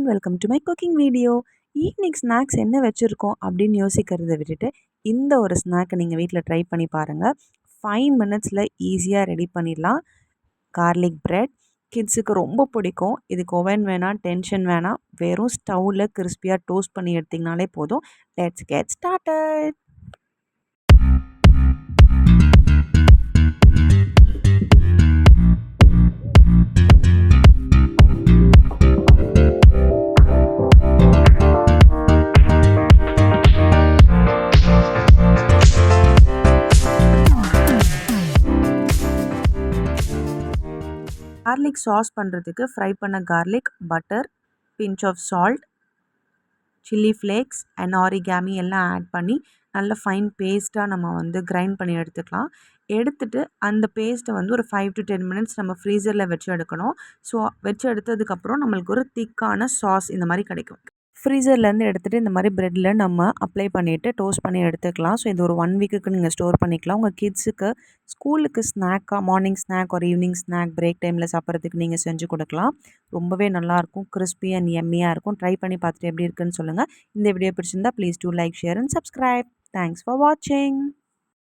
Welcome to my cooking video. Evening snacks என்ன வச்சுருக்கோம் அப்படின்னு யோசிக்கிறத விட்டுட்டு இந்த ஒரு ஸ்நாக்கை நீங்கள் வீட்டில் ட்ரை பண்ணி பாருங்கள். 5 மினிட்ஸில் ஈஸியாக ரெடி பண்ணிடலாம். கார்லிக் பிரெட் கிட்ஸுக்கு ரொம்ப பிடிக்கும். இதுக்கு ஓவன் வேணாம், டென்ஷன் வேணாம், வெறும் ஸ்டவ்வில் கிறிஸ்பியாக டோஸ்ட் பண்ணி எடுத்திங்கனாலே போதும். Let's get started. Garlic sauce பண்ணுறதுக்கு ஃப்ரை பண்ண garlic, butter, pinch of salt, chilli flakes and oregano எல்லாம் ஆட் பண்ணி நல்ல ஃபைன் பேஸ்ட்டாக நம்ம கிரைண்ட் பண்ணி எடுத்துக்கலாம். எடுத்துகிட்டு அந்த பேஸ்ட்டை ஒரு 5 to 10 மினிட்ஸ் நம்ம ஃப்ரீசரில் வச்சு எடுக்கணும். ஸோ வச்சு எடுத்ததுக்கப்புறம் நம்மளுக்கு ஒரு திக்கான சாஸ் இந்த மாதிரி கிடைக்கும். ஃப்ரீசர்லேருந்து எடுத்துகிட்டு இந்த மாதிரி ப்ரெட்டில் நம்ம அப்ளை பண்ணிவிட்டு டோஸ்ட் பண்ணி எடுத்துக்கலாம். ஸோ இது ஒரு 1 வீக்குக்கு நீங்கள் ஸ்டோர் பண்ணிக்கலாம். உங்கள் கிட்ஸுக்கு ஸ்கூலுக்கு ஸ்நாக்காக மார்னிங் ஸ்நாக் ஒரு ஈவினிங் ஸ்நாக் பிரேக் டைமில் சாப்பிட்றதுக்கு நீங்கள் செஞ்சு கொடுக்கலாம். ரொம்பவே நல்லாயிருக்கும், கிறிஸ்பி அண்ட் எம்மியாக இருக்கும். ட்ரை பண்ணி பார்த்துட்டு எப்படி இருக்குன்னு சொல்லுங்கள். இந்த வீடியோ பிடிச்சிருந்தா please do like, share and subscribe. Thanks for வாட்சிங்.